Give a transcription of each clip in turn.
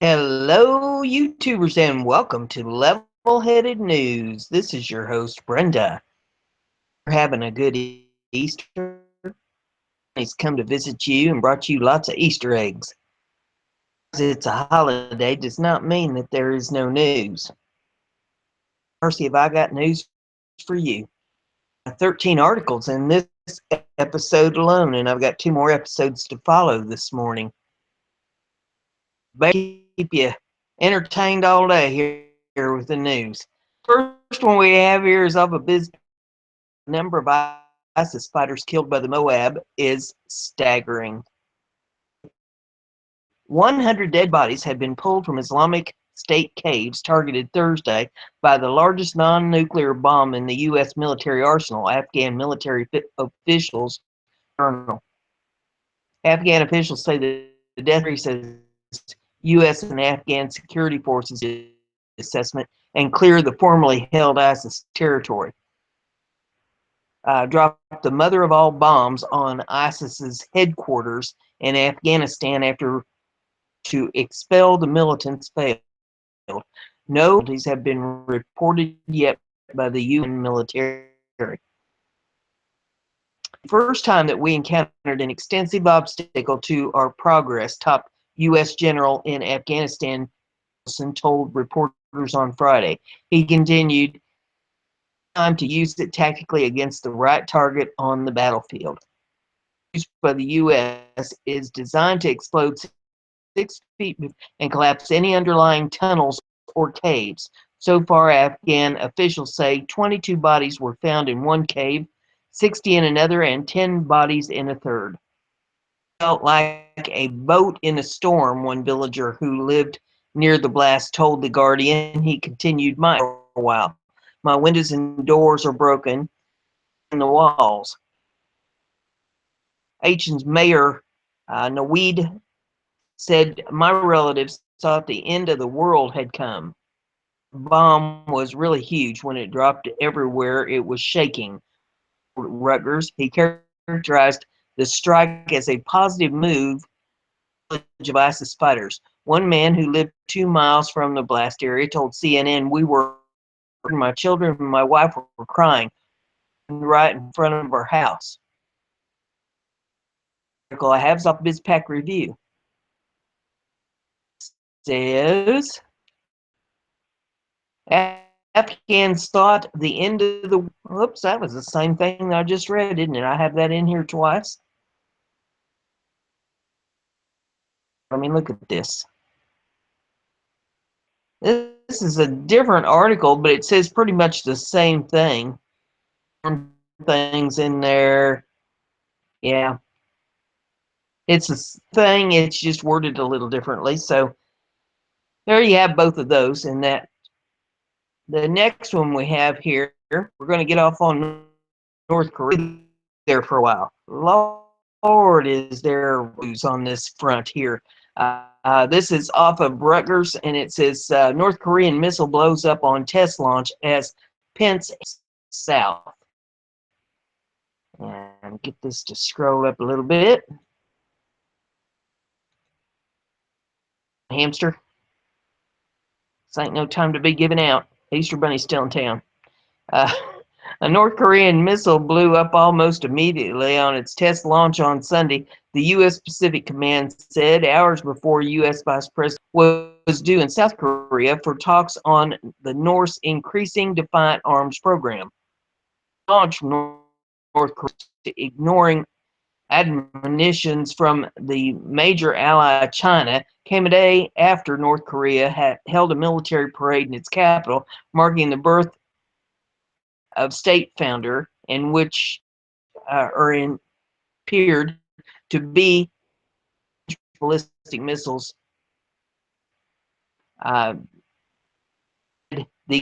Hello, YouTubers, and welcome to Level-Headed News. This is your host, Brenda. We're having a good Easter. He's come to visit you and brought you lots of Easter eggs. It's a holiday does not mean that there is no news. Mercy, have I got news for you? 13 articles in this episode alone, and I've got 2 more episodes to follow this morning. But keep you entertained all day here with the news. First one we have here is of a business. The number of ISIS fighters killed by the Moab is staggering. 100 dead bodies had been pulled from Islamic State caves targeted Thursday by the largest non-nuclear bomb in the U.S. military arsenal, Afghan military officials journal. Afghan officials say that the death says U.S. and Afghan security forces assessment and clear the formerly held ISIS territory. Dropped the mother of all bombs on ISIS's headquarters in Afghanistan after to expel the militants failed. No casualties have been reported yet by the UN military. First time that we encountered an extensive obstacle to our progress, top U.S. general in Afghanistan told reporters on Friday. He continued, time to use it tactically against the right target on the battlefield. Used by the U.S. is designed to explode 6 feet and collapse any underlying tunnels or caves. So far, Afghan officials say 22 bodies were found in one cave, 60 in another, and 10 bodies in a third. Felt like a boat in a storm, one villager who lived near the blast told The Guardian. He continued, for a while. My windows and doors are broken and the walls. Achen's mayor, Naweed, said, my relatives thought the end of the world had come. The bomb was really huge. When it dropped everywhere, it was shaking. Rutgers, he characterized the strike as a positive move of ISIS fighters. One man who lived 2 miles from the blast area told CNN, my children and my wife were crying right in front of our house. I have off BizPack Review. Says Afghans thought the end of the whoops, that was the same thing I just read, didn't it? I have that in here twice. I mean, look at this. This is a different article, but it says pretty much the same thing. Things in there. Yeah. It's a thing, it's just worded a little differently. So there you have both of those. And that the next one we have here, we're going to get off on North Korea there for a while. Lord, is there news on this front here. This is off of Rutgers, and it says North Korean missile blows up on test launch as Pence south. And get this to scroll up a little bit. Hamster. This ain't no time to be giving out. Easter Bunny's still in town. A North Korean missile blew up almost immediately on its test launch on Sunday, the U.S. Pacific Command said, hours before U.S. Vice President was due in South Korea for talks on the North's increasing defiant arms program. Launch from North Korea, ignoring admonitions from the major ally China, came a day after North Korea had held a military parade in its capital, marking the birth of state founder, in which appeared to be ballistic missiles. The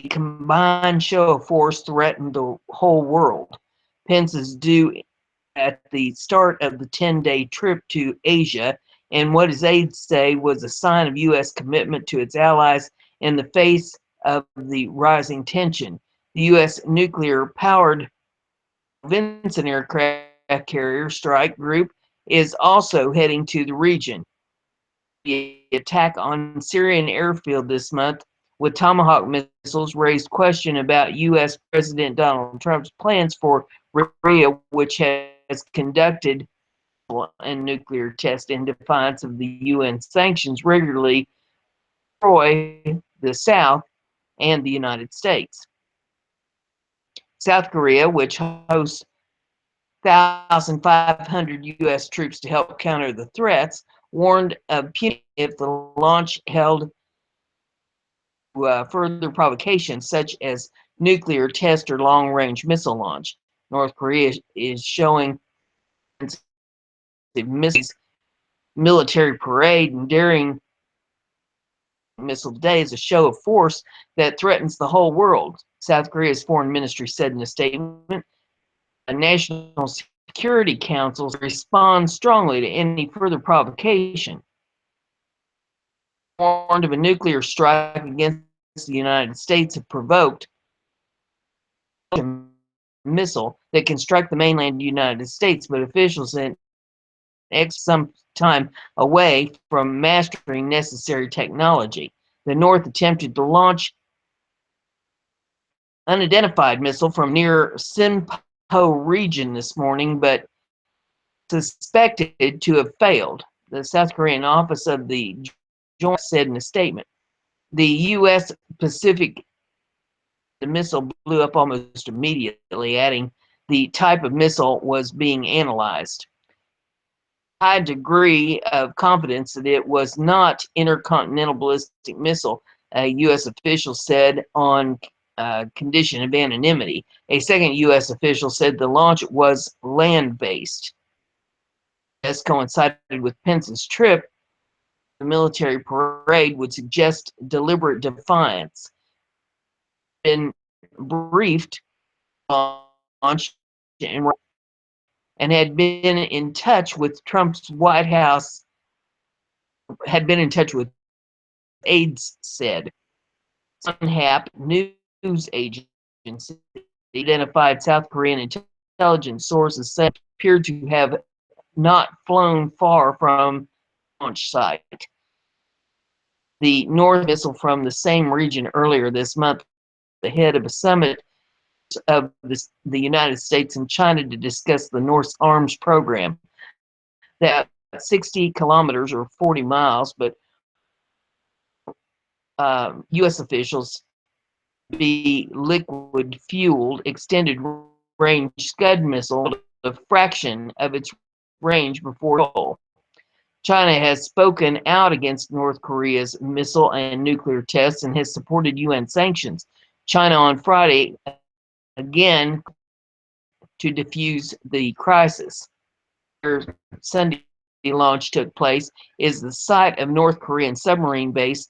combined show of force threatened the whole world. Pence is due at the start of the 10-day trip to Asia, and what his aides say was a sign of U.S. commitment to its allies in the face of the rising tension. The U.S. nuclear-powered Vincent aircraft carrier strike group is also heading to the region. The attack on Syrian airfield this month with Tomahawk missiles raised question about U.S. President Donald Trump's plans for Korea, which has conducted and nuclear tests in defiance of the UN sanctions regularly destroy the South and the United States. South Korea, which hosts 1,500 U.S. troops to help counter the threats, warned of punitive if the launch held further provocations, such as nuclear test or long-range missile launch. North Korea is showing military parade and daring missile today as a show of force that threatens the whole world. South Korea's foreign ministry said in a statement, a National Security Council responds strongly to any further provocation. Warned of a nuclear strike against the United States if provoked a missile that can strike the mainland United States, but officials in some time away from mastering necessary technology. The North attempted to launch unidentified missile from near Sinpo region this morning, but suspected to have failed. The South Korean office of the Joint said in a statement. The U.S. Pacific the missile blew up almost immediately, adding the type of missile was being analyzed. High degree of confidence that it was not intercontinental ballistic missile, a U.S. official said on condition of anonymity. A second U.S. official said the launch was land-based. This coincided with Pence's trip. The military parade would suggest deliberate defiance. Been briefed launch and had been in touch with Trump's White House, had been in touch with aides, said. Sunhap news agency identified South Korean intelligence sources said appeared to have not flown far from launch site. The North missile from the same region earlier this month, ahead of a summit of the United States and China to discuss the North's arms program. That 60 kilometers or 40 miles, but U.S. officials be liquid fueled extended range Scud missile, a fraction of its range before. China has spoken out against North Korea's missile and nuclear tests and has supported UN sanctions. China on Friday again to defuse the crisis. Their Sunday launch took place is the site of North Korean submarine base.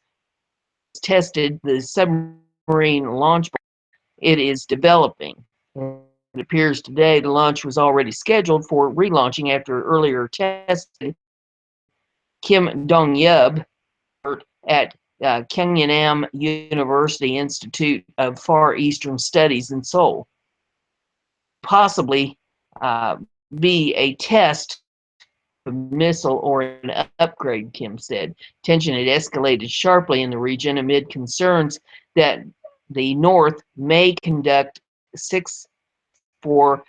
Tested the submarine launch. It is developing. It appears today the launch was already scheduled for relaunching after earlier testing. Kim Dong-yub at Gyeongnam University Institute of Far Eastern Studies in Seoul. Possibly be a test of a missile or an upgrade, Kim said. Tension had escalated sharply in the region amid concerns that the North may conduct 6 for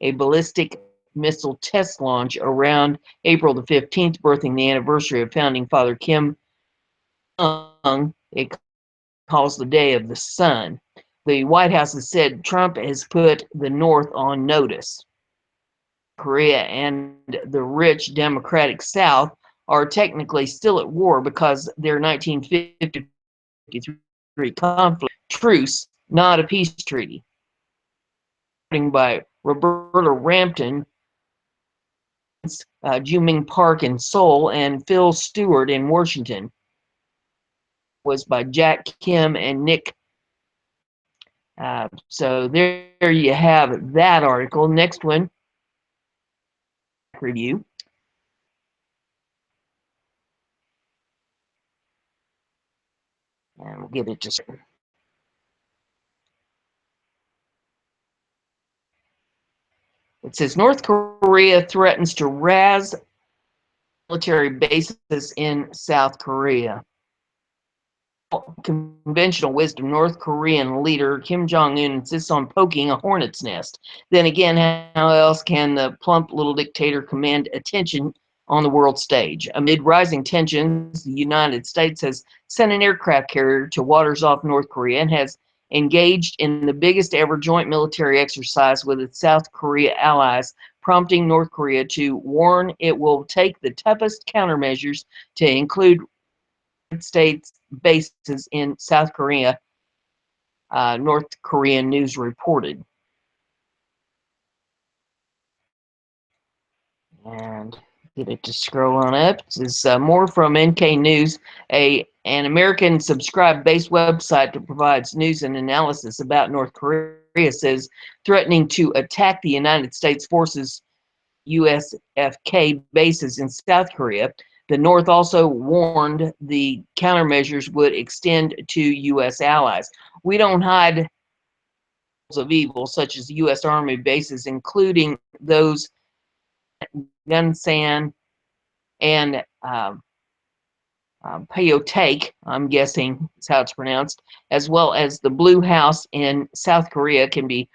a ballistic missile test launch around April the 15th, birthing the anniversary of founding father Kim Jong. It calls the Day of the Sun. The White House has said Trump has put the North on notice. Korea and the rich democratic South are technically still at war because their 1953 conflict truce, not a peace treaty. By Roberta Rampton, Juming Park in Seoul, and Phil Stewart in Washington. Was by Jack Kim and Nick. So there you have that article. Next one, review. And we'll give it just. It says North Korea threatens to razz military bases in South Korea. Conventional wisdom, North Korean leader Kim Jong-un insists on poking a hornet's nest. Then again, how else can the plump little dictator command attention on the world stage? Amid rising tensions, the United States has sent an aircraft carrier to waters off North Korea and has engaged in the biggest ever joint military exercise with its South Korea allies, prompting North Korea to warn it will take the toughest countermeasures to include States bases in South Korea, North Korean news reported. And get it to scroll on up. This is more from NK News, an American subscribe-based website that provides news and analysis about North Korea, says threatening to attack the United States forces USFK bases in South Korea. The North also warned the countermeasures would extend to U.S. allies. We don't hide of evil, such as U.S. Army bases, including those at Gunsan and Pyeongtaek, I'm guessing is how it's pronounced, as well as the Blue House in South Korea, can be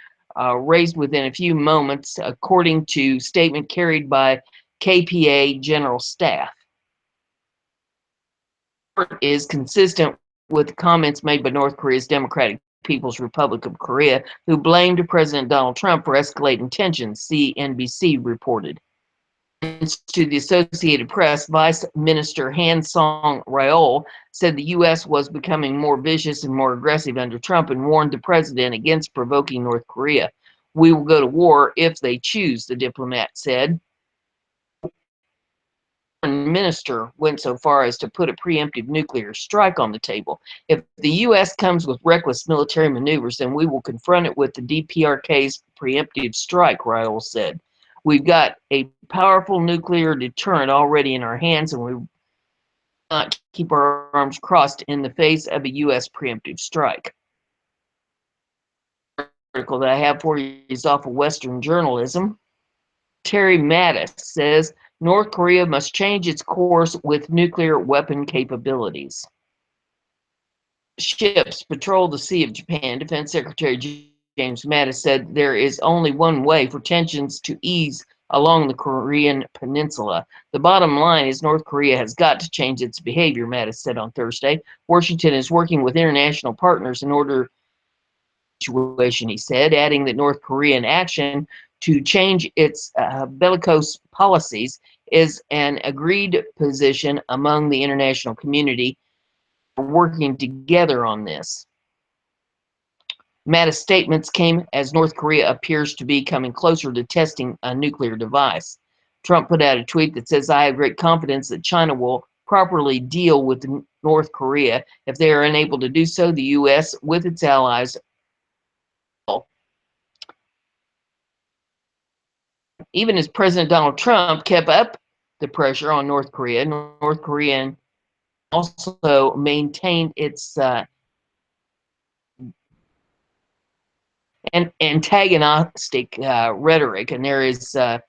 raised within a few moments, according to statement carried by KPA General Staff. Is consistent with comments made by North Korea's Democratic People's Republic of Korea, who blamed President Donald Trump for escalating tensions, CNBC reported. To the Associated Press, Vice Minister Han Song-ryol said the U.S. was becoming more vicious and more aggressive under Trump and warned the president against provoking North Korea. We will go to war if they choose, the diplomat said. Minister went so far as to put a preemptive nuclear strike on the table. If the U.S. comes with reckless military maneuvers, then we will confront it with the DPRK's preemptive strike, Ryol said. We've got a powerful nuclear deterrent already in our hands, and we will not keep our arms crossed in the face of a U.S. preemptive strike. The article that I have for you is off of Western Journalism. Terry Mattis says North Korea must change its course with nuclear weapon capabilities. Ships patrol the Sea of Japan. Defense Secretary James Mattis said there is only one way for tensions to ease along the Korean peninsula. The bottom line is North Korea has got to change its behavior, Mattis said on Thursday. Washington is working with international partners in order situation, he said, adding that North Korean action to change its bellicose policies is an agreed position among the international community, working together on this. Mattis' statements came as North Korea appears to be coming closer to testing a nuclear device. Trump put out a tweet that says, I have great confidence that China will properly deal with North Korea. If they are unable to do so, the U.S. with its allies will. Even as President Donald Trump kept up the pressure on North Korea, North Korea also maintained its antagonistic rhetoric, and there is in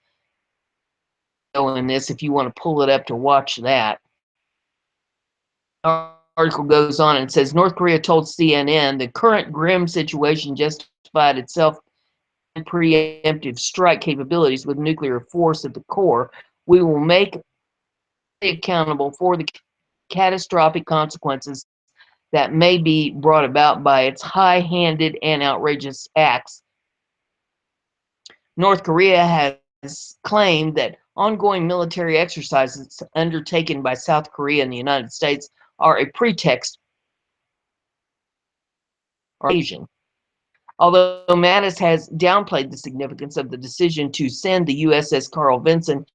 this if you want to pull it up to watch that. The article goes on and says North Korea told CNN the current grim situation justified itself in preemptive strike capabilities with nuclear force at the core. We will make accountable for the catastrophic consequences that may be brought about by its high-handed and outrageous acts. North Korea has claimed that ongoing military exercises undertaken by South Korea and the United States are a pretext or invasion. Although Mattis has downplayed the significance of the decision to send the USS Carl Vinson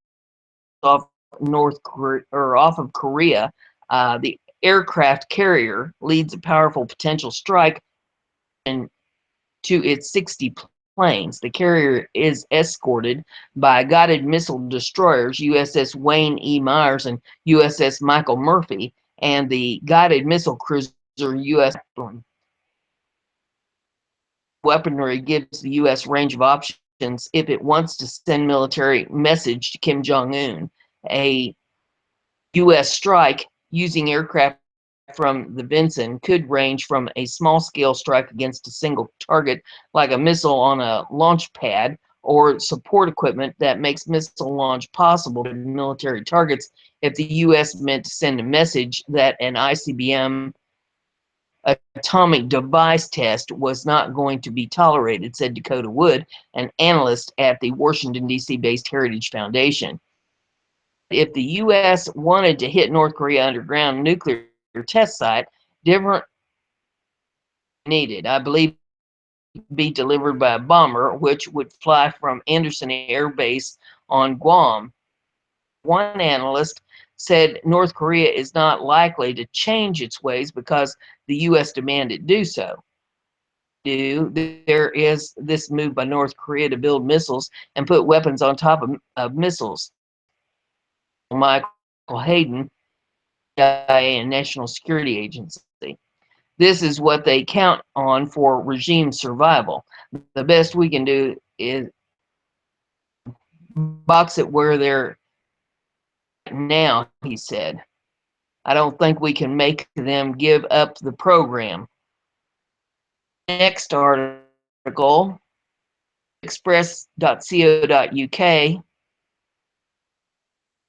off of Korea, the aircraft carrier leads a powerful potential strike and to its 60 planes. The carrier is escorted by guided missile destroyers USS Wayne E. Myers and USS Michael Murphy, and the guided missile cruiser US weaponry gives the U.S. range of options if it wants to send military message to Kim Jong-un. A U.S. strike using aircraft from the Gibson could range from a small-scale strike against a single target, like a missile on a launch pad, or support equipment that makes missile launch possible to military targets if the U.S. meant to send a message that an ICBM atomic device test was not going to be tolerated, said Dakota Wood, an analyst at the Washington, D.C.-based Heritage Foundation. If the U.S. wanted to hit North Korea underground nuclear test site, different needed, I believe, be delivered by a bomber, which would fly from Andersen Air Base on Guam. One analyst said North Korea is not likely to change its ways because the U.S. demanded do so. There is this move by North Korea to build missiles and put weapons on top of missiles. Michael Hayden, CIA and National Security Agency. This is what they count on for regime survival. The best we can do is box it where they're now, he said. I don't think we can make them give up the program. Next article, express.co.uk,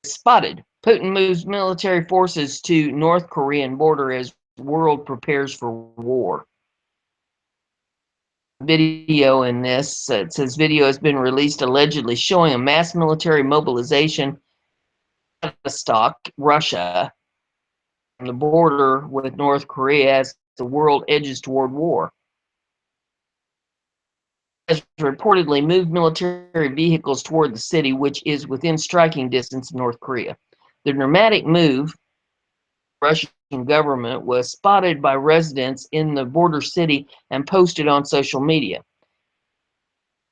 spotted. Putin moves military forces to North Korean border as world prepares for war. Video in this, it says video has been released allegedly showing a mass military mobilization in Vladivostok, Russia, on the border with North Korea as the world edges toward war. Has reportedly moved military vehicles toward the city, which is within striking distance of North Korea. The dramatic move, the Russian government, was spotted by residents in the border city and posted on social media.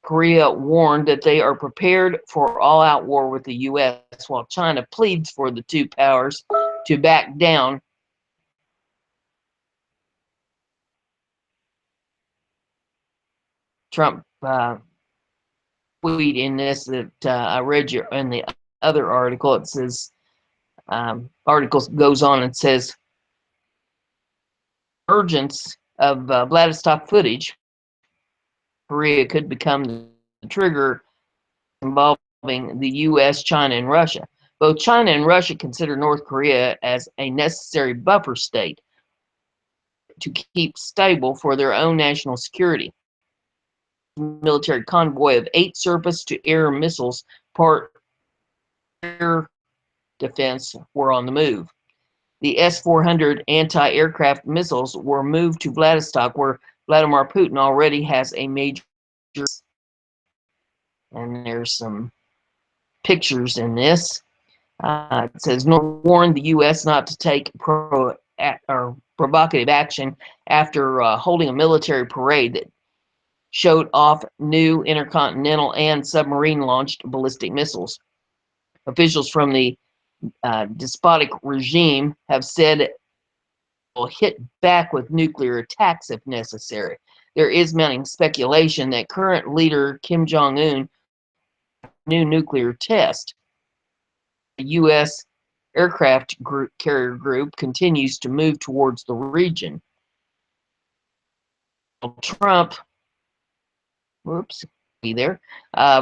Korea warned that they are prepared for all-out war with the U.S., while China pleads for the two powers to back down. Trump tweet in this that I read in the other article. It says, article goes on and says, urgence of Vladivostok footage, Korea could become the trigger involving the U.S., China, and Russia. Both China and Russia consider North Korea as a necessary buffer state to keep stable for their own national security. Military convoy of 8 surface-to-air missiles, part air defense, were on the move. The S-400 anti-aircraft missiles were moved to Vladivostok, where Vladimir Putin already has a major. And there's some pictures in this. It says, North warned the U.S. not to take provocative action after holding a military parade that showed off new intercontinental and submarine-launched ballistic missiles. Officials from the despotic regime have said it will hit back with nuclear attacks if necessary. There is mounting speculation that current leader Kim Jong-un new nuclear test. The U.S. aircraft carrier group continues to move towards the region. Trump,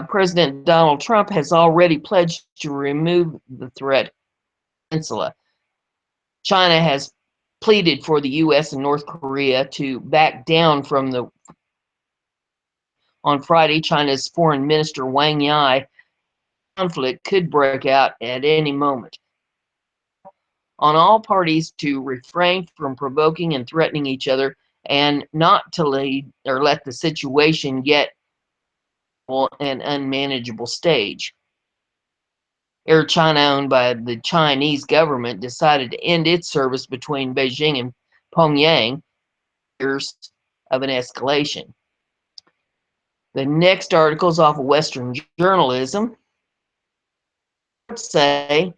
President Donald Trump has already pledged to remove the threat peninsula. China has pleaded for the U.S. and North Korea to back down from the. On Friday, China's Foreign Minister Wang Yi, conflict could break out at any moment. On all parties to refrain from provoking and threatening each other, and not to lead or let the situation get an unmanageable stage. Air China, owned by the Chinese government, decided to end its service between Beijing and Pyongyang, years of an escalation. The next article is off of Western journalism. Say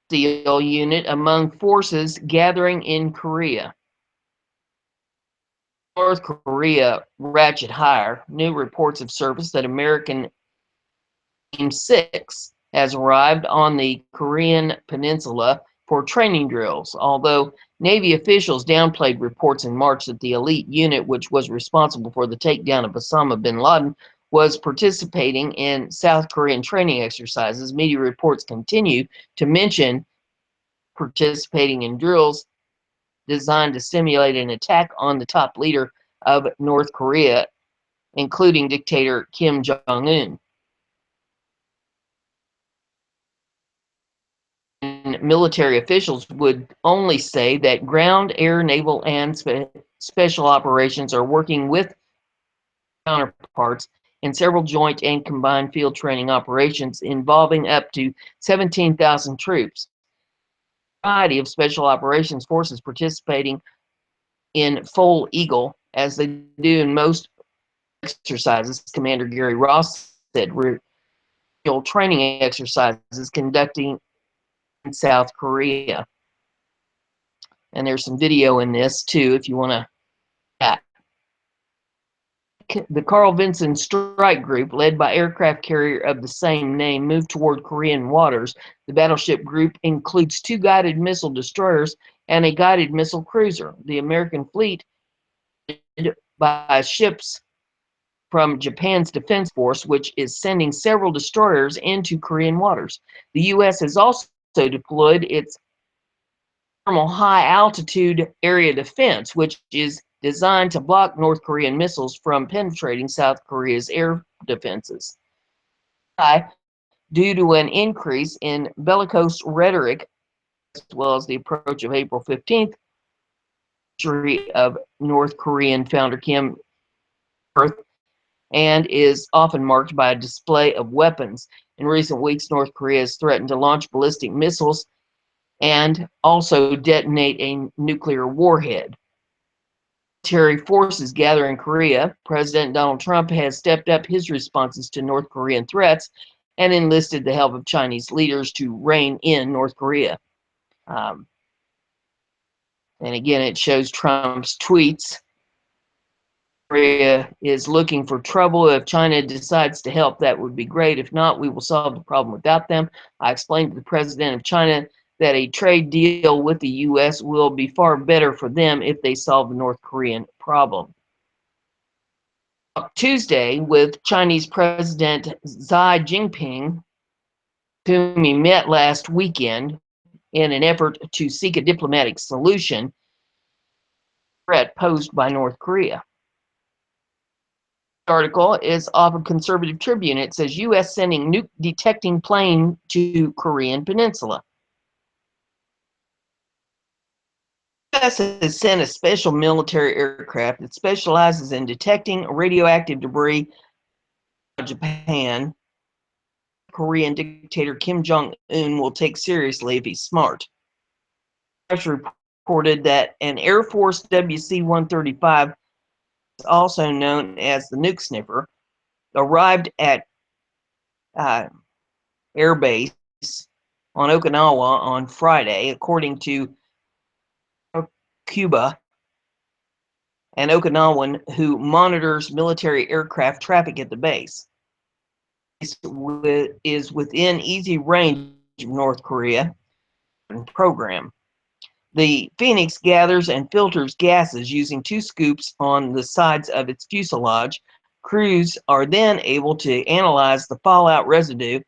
steel unit among forces gathering in Korea. North Korea ratchet higher. New reports have surfaced that American AIM-6 has arrived on the Korean peninsula for training drills, although Navy officials downplayed reports in March that the elite unit, which was responsible for the takedown of Osama bin Laden, was participating in South Korean training exercises. Media reports continue to mention participating in drills designed to simulate an attack on the top leader of North Korea, including dictator Kim Jong-un. Military officials would only say that ground, air, naval, and special operations are working with counterparts in several joint and combined field training operations involving up to 17,000 troops. A variety of special operations forces participating in Full Eagle, as they do in most exercises, Commander Gary Ross said. Real training exercises conducting in South Korea. And there's some video in this too if you want to. Yeah. The Carl Vinson Strike Group, led by aircraft carrier of the same name, moved toward Korean waters. The battleship group includes 2 guided missile destroyers and a guided missile cruiser. The American fleet, led by ships from Japan's Defense Force, which is sending several destroyers into Korean waters. The U.S. has also deployed its thermal high-altitude area defense, which is designed to block North Korean missiles from penetrating South Korea's air defenses. Due to an increase in bellicose rhetoric, as well as the approach of April 15th, of North Korean founder Kim birth, and is often marked by a display of weapons. In recent weeks, North Korea has threatened to launch ballistic missiles and also detonate a nuclear warhead. Military forces gather in Korea. President Donald Trump has stepped up his responses to North Korean threats and enlisted the help of Chinese leaders to rein in North Korea. And again, it shows Trump's tweets. Korea is looking for trouble. If China decides to help, that would be great. If not, we will solve the problem without them. I explained to the president of China that a trade deal with the U.S. will be far better for them if they solve the North Korean problem. Tuesday, with Chinese President Xi Jinping, whom he met last weekend in an effort to seek a diplomatic solution to the threat posed by North Korea. The article is off of Conservative Tribune. It says U.S. sending nuke detecting plane to Korean peninsula. U.S. has sent a special military aircraft that specializes in detecting radioactive debris from Japan. Korean dictator Kim Jong-un will take seriously if he's smart. Reported that an Air Force WC-135, also known as the nuke sniffer, arrived at Air Base on Okinawa on Friday, according to Cuba, an Okinawan who monitors military aircraft traffic at the base. It is within easy range of North Korea program. The Phoenix gathers and filters gases using 2 scoops on the sides of its fuselage. Crews are then able to analyze the fallout residue,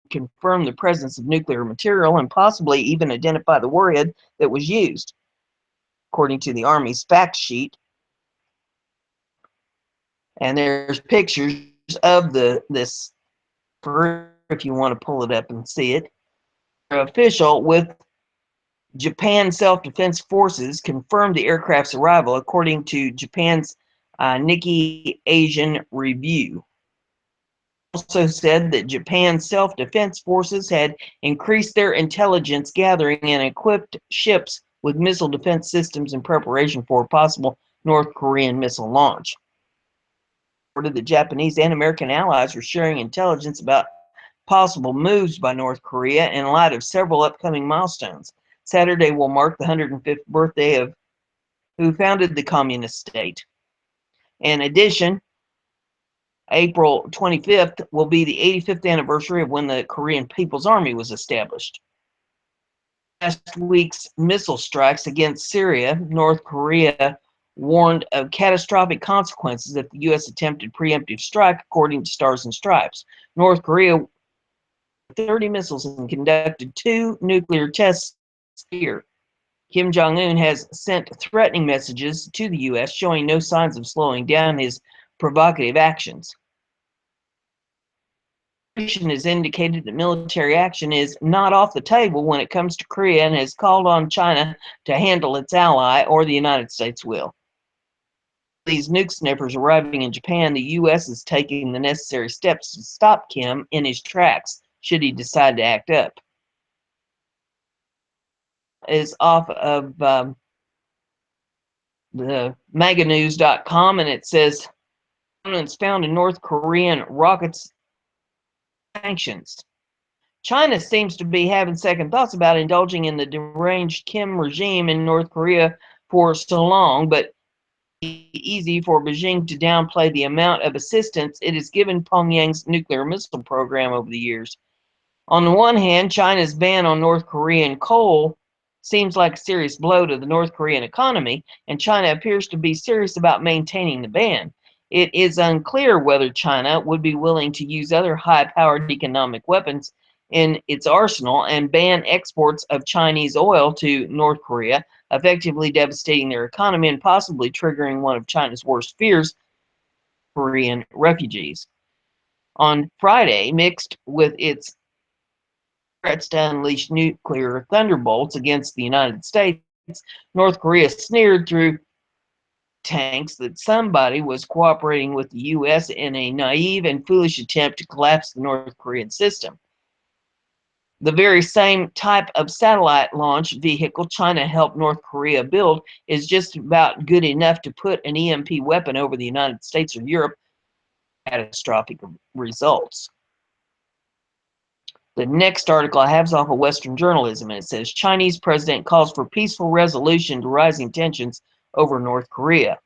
confirm the presence of nuclear material, and possibly even identify the warhead that was used, according to the Army's fact sheet. And there's pictures of this, if you want to pull it up and see it. An official with Japan Self-Defense Forces confirmed the aircraft's arrival, according to Japan's Nikkei Asian Review. Also said that Japan's self-defense forces had increased their intelligence gathering and equipped ships with missile defense systems in preparation for a possible North Korean missile launch. The Japanese and American allies were sharing intelligence about possible moves by North Korea in light of several upcoming milestones. Saturday will mark the 105th birthday of who founded the communist state. In addition, April 25th will be the 85th anniversary of when the Korean People's Army was established. Last week's missile strikes against Syria, North Korea warned of catastrophic consequences if the U.S. attempted preemptive strike, according to Stars and Stripes. North Korea 30 missiles and conducted 2 nuclear tests here. Kim Jong-un has sent threatening messages to the U.S., showing no signs of slowing down his provocative actions. Has indicated that military action is not off the table when it comes to Korea and has called on China to handle its ally, or the United States will. These nuke sniffers arriving in Japan, the U.S. is taking the necessary steps to stop Kim in his tracks should he decide to act up. Is off of the maganews.com, and it says components found in North Korean rockets sanctions. China seems to be having second thoughts about indulging in the deranged Kim regime in North Korea for so long, but it's easy for Beijing to downplay the amount of assistance it has given Pyongyang's nuclear missile program over the years. On the one hand, China's ban on North Korean coal seems like a serious blow to the North Korean economy, and China appears to be serious about maintaining the ban. It is unclear whether China would be willing to use other high-powered economic weapons in its arsenal and ban exports of Chinese oil to North Korea, effectively devastating their economy and possibly triggering one of China's worst fears, Korean refugees. On Friday, mixed with its threats to unleash nuclear thunderbolts against the United States, North Korea sneered through tanks that somebody was cooperating with the U.S. in a naive and foolish attempt to collapse the North Korean system. The very same type of satellite launch vehicle China helped North Korea build is just about good enough to put an EMP weapon over the United States or Europe. Catastrophic results. The next article I have is off of Western Journalism, and it says Chinese president calls for peaceful resolution to rising tensions over North Korea.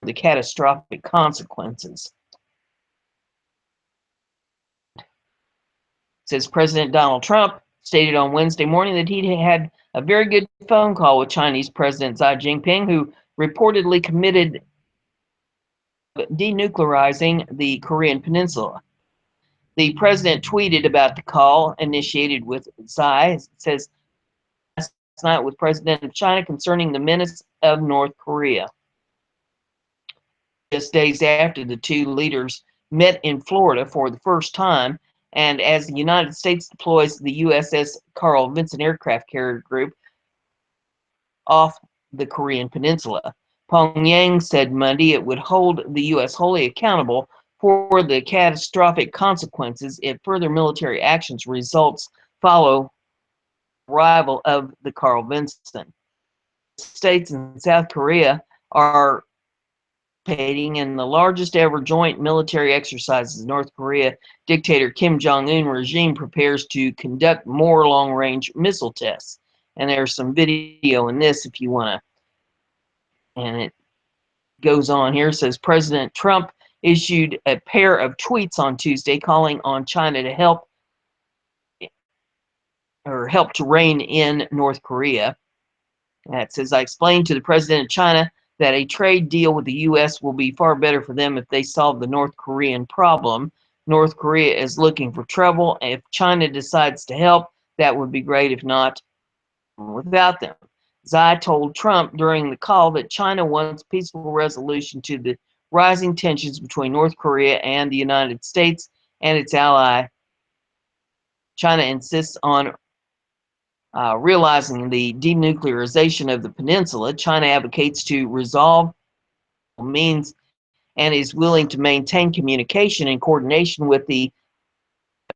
The catastrophic consequences. It says President Donald Trump stated on Wednesday morning that he had a very good phone call with Chinese President Xi Jinping, who reportedly committed denuclearizing the Korean Peninsula. The president tweeted about the call initiated with Xi. It says last night with President of China concerning the menace of North Korea. Just days after the two leaders met in Florida for the first time, and as the United States deploys the USS Carl Vinson aircraft carrier group off the Korean Peninsula. Pyongyang said Monday it would hold the U.S. wholly accountable for the catastrophic consequences if further military actions results follow arrival of the Carl Vinson. States and South Korea are participating in the largest ever joint military exercises. North Korea dictator Kim Jong-un regime prepares to conduct more long-range missile tests. And there's some video in this if you want to. And it goes on here. It says President Trump issued a pair of tweets on Tuesday calling on China to help to rein in North Korea. That says, I explained to the president of China that a trade deal with the U.S. will be far better for them if they solve the North Korean problem. North Korea is looking for trouble. If China decides to help, that would be great. If not, without them. Xi told Trump during the call that China wants peaceful resolution to the rising tensions between North Korea and the United States and its ally. China insists on realizing the denuclearization of the peninsula. China advocates to resolve means and is willing to maintain communication and coordination with the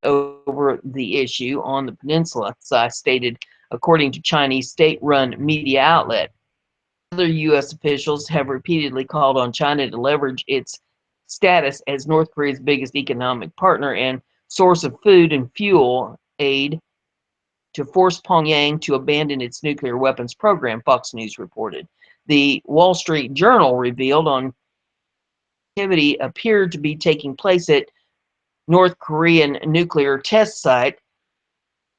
over the issue on the peninsula, Xi stated, according to Chinese state-run media outlet. Other U.S. officials have repeatedly called on China to leverage its status as North Korea's biggest economic partner and source of food and fuel aid to force Pyongyang to abandon its nuclear weapons program, Fox News reported. The Wall Street Journal revealed on activity appeared to be taking place at North Korean nuclear test site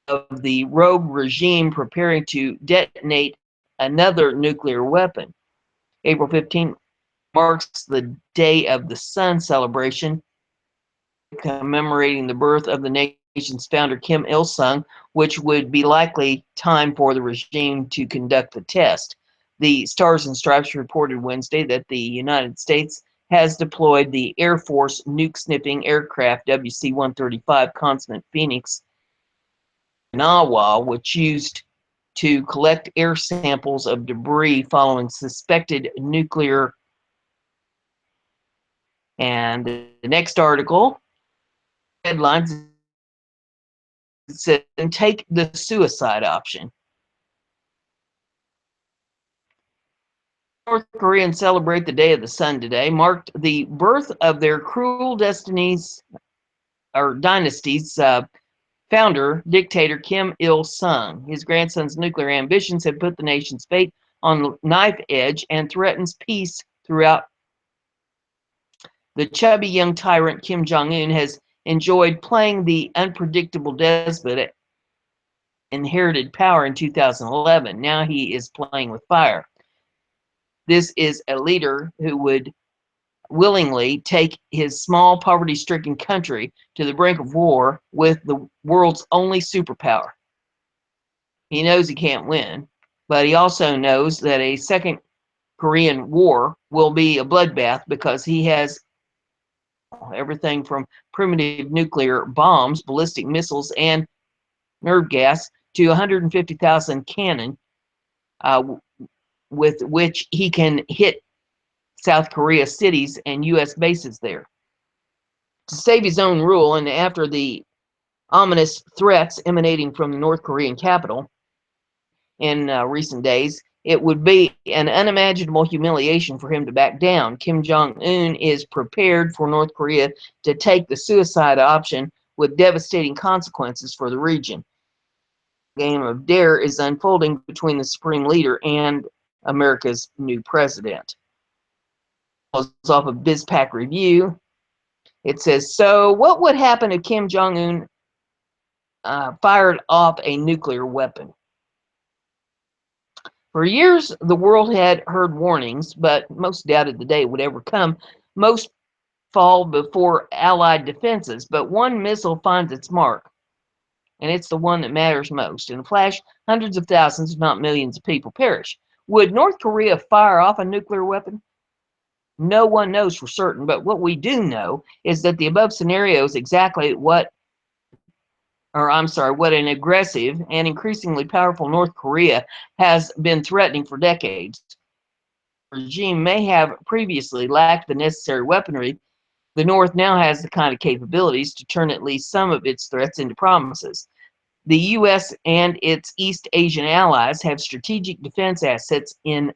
of the rogue regime preparing to detonate another nuclear weapon. April 15th marks the Day of the Sun celebration, commemorating the birth of the nation's founder Kim Il-sung, which would be likely time for the regime to conduct the test. The Stars and Stripes reported Wednesday that the United States has deployed the Air Force nuke-sniffing aircraft WC-135 Consummate Phoenix Nawa, which used to collect air samples of debris following suspected nuclear. And the next article headlines said, "Take the suicide option." North Koreans celebrate the Day of the Sun today, marked the birth of their cruel destinies or dynasty's founder, dictator Kim Il-sung. His grandson's nuclear ambitions have put the nation's fate on the knife edge and threatens peace throughout. The chubby young tyrant Kim Jong-un has enjoyed playing the unpredictable despot, inherited power in 2011. Now he is playing with fire. This is a leader who would willingly take his small, poverty-stricken country to the brink of war with the world's only superpower. He knows he can't win, but he also knows that a second Korean War will be a bloodbath because he has everything from primitive nuclear bombs, ballistic missiles, and nerve gas to 150,000 cannon uh, with which he can hit South Korea cities and U.S. bases there. To save his own rule, and after the ominous threats emanating from the North Korean capital in recent days, it would be an unimaginable humiliation for him to back down. Kim Jong-un is prepared for North Korea to take the suicide option with devastating consequences for the region. The game of dare is unfolding between the supreme leader and America's new president. Off of BizPack Review, it says, so what would happen if Kim Jong-un fired off a nuclear weapon? For years, the world had heard warnings, but most doubted the day would ever come. Most fall before Allied defenses, but one missile finds its mark, and it's the one that matters most. In a flash, hundreds of thousands, if not millions of people perish. Would North Korea fire off a nuclear weapon? No one knows for certain, but what we do know is that the above scenario is exactly what an aggressive and increasingly powerful North Korea has been threatening for decades. The regime may have previously lacked the necessary weaponry. The North now has the kind of capabilities to turn at least some of its threats into promises. The U.S. and its East Asian allies have strategic defense assets in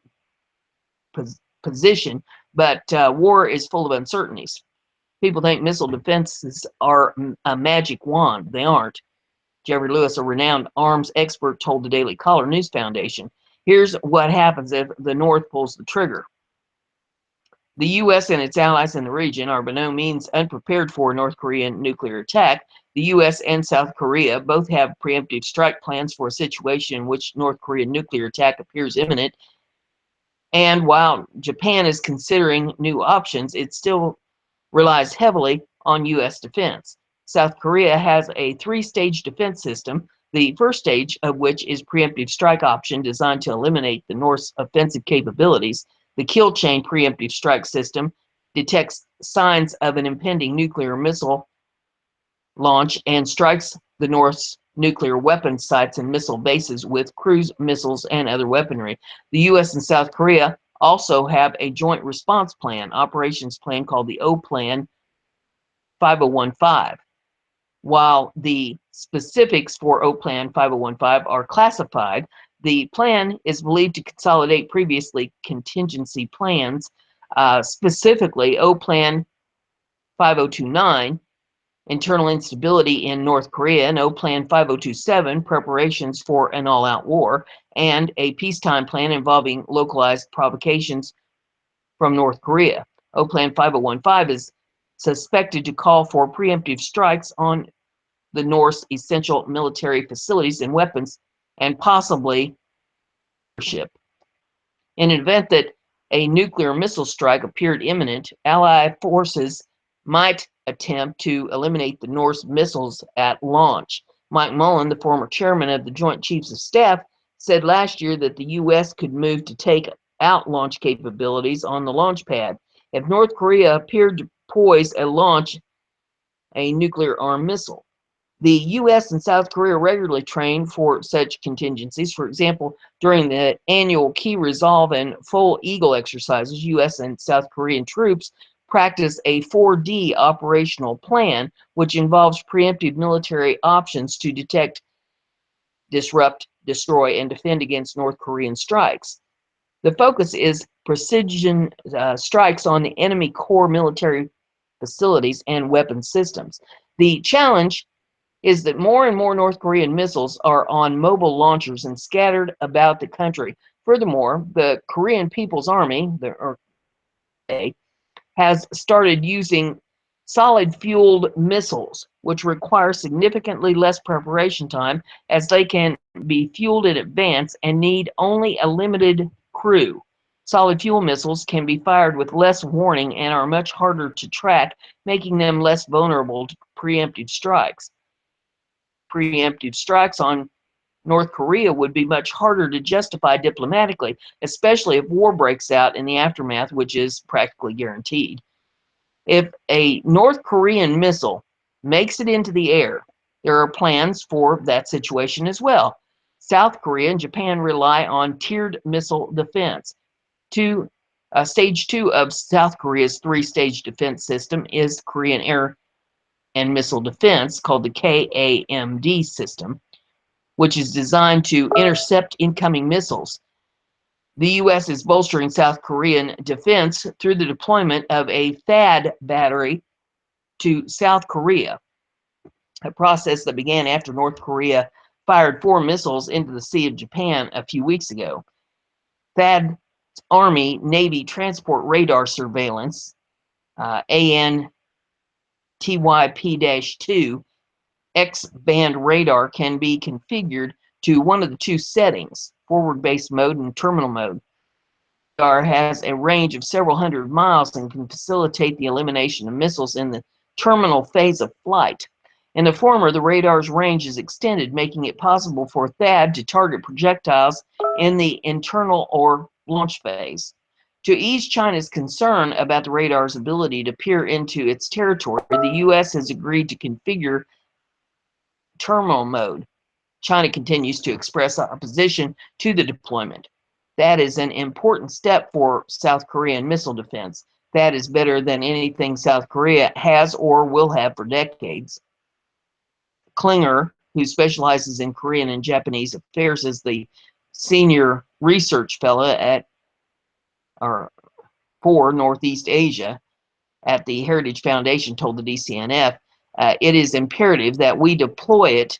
position, but war is full of uncertainties. People think missile defenses are a magic wand. They aren't. Jeffrey Lewis, a renowned arms expert, told the Daily Caller News Foundation, here's what happens if the North pulls the trigger. The U.S. and its allies in the region are by no means unprepared for a North Korean nuclear attack. The U.S. and South Korea both have preemptive strike plans for a situation in which North Korean nuclear attack appears imminent. And while Japan is considering new options, it still relies heavily on U.S. defense. South Korea has a three-stage defense system, the first stage of which is preemptive strike option designed to eliminate the North's offensive capabilities. The kill chain preemptive strike system detects signs of an impending nuclear missile launch and strikes the North's nuclear weapons sites and missile bases with cruise missiles and other weaponry. The U.S. and South Korea also have a joint response plan, operations plan called the O-Plan 5015. While the specifics for O-Plan 5015 are classified, the plan is believed to consolidate previously contingency plans, specifically O-Plan 5029, internal instability in North Korea, and O-Plan 5027, preparations for an all-out war, and a peacetime plan involving localized provocations from North Korea. Plan 5015 is suspected to call for preemptive strikes on the North's essential military facilities and weapons, and possibly leadership. In an event that a nuclear missile strike appeared imminent, Allied forces might attempt to eliminate the North's missiles at launch. Mike Mullen, the former chairman of the Joint Chiefs of Staff, said last year that the U.S. could move to take out launch capabilities on the launch pad if North Korea appeared to poise a launch a nuclear-armed missile. The U.S. and South Korea regularly train for such contingencies. For example, during the annual Key Resolve and Full Eagle exercises, U.S. and South Korean troops practice a 4D operational plan, which involves preemptive military options to detect, disrupt, destroy, and defend against North Korean strikes. The focus is precision strikes on the enemy core military facilities and weapon systems. The challenge is that more and more North Korean missiles are on mobile launchers and scattered about the country. Furthermore, the Korean People's Army, has started using solid-fueled missiles, which require significantly less preparation time as they can be fueled in advance and need only a limited crew. Solid fuel missiles can be fired with less warning and are much harder to track, making them less vulnerable to preemptive strikes. Preemptive strikes on North Korea would be much harder to justify diplomatically, especially if war breaks out in the aftermath, which is practically guaranteed. If a North Korean missile makes it into the air, there are plans for that situation as well. South Korea and Japan rely on tiered missile defense. Stage 2 of South Korea's three-stage defense system is Korean air and missile defense, called the KAMD system, which is designed to intercept incoming missiles. The U.S. is bolstering South Korean defense through the deployment of a THAAD battery to South Korea, a process that began after North Korea fired 4 missiles into the Sea of Japan a few weeks ago. THAAD Army Navy Transport Radar Surveillance, ANTYP-2, X-band radar can be configured to one of the two settings, forward base mode and terminal mode. Radar has a range of several hundred miles and can facilitate the elimination of missiles in the terminal phase of flight. In the former, the radar's range is extended, making it possible for THAAD to target projectiles in the internal or launch phase. To ease China's concern about the radar's ability to peer into its territory, the U.S. has agreed to configure terminal mode. China continues to express opposition to the deployment. That is an important step for South Korean missile defense. That is better than anything South Korea has or will have for decades. Klinger, who specializes in Korean and Japanese affairs, is the senior research fellow for Northeast Asia at the Heritage Foundation, told the DCNF, it is imperative that we deploy it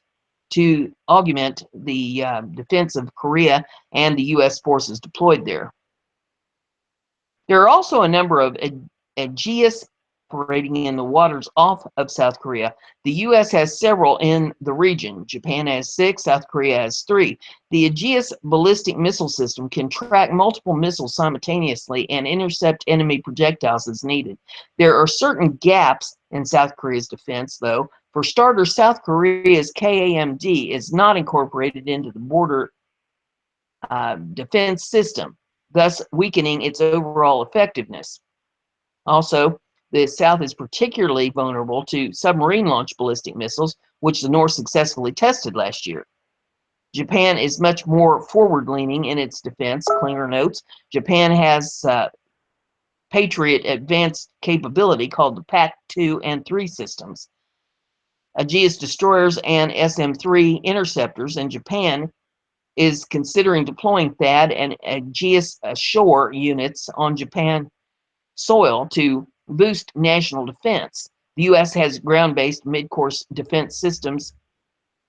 to augment the defense of Korea and the U.S. forces deployed there. There are also a number of Aegis operating in the waters off of South Korea. The U.S. has several in the region. Japan has 6, South Korea has 3. The Aegis ballistic missile system can track multiple missiles simultaneously and intercept enemy projectiles as needed. There are certain gaps in South Korea's defense, though. For starters, South Korea's KAMD is not incorporated into the border defense system, thus weakening its overall effectiveness. Also, the South is particularly vulnerable to submarine-launched ballistic missiles, which the North successfully tested last year. Japan is much more forward-leaning in its defense, Klinger notes. Japan has Patriot advanced capability called the PAC-2 and 3 systems, Aegis destroyers and SM-3 interceptors, and Japan is considering deploying THAAD and Aegis ashore units on Japan soil to boost national defense. The U.S. has ground-based mid-course defense systems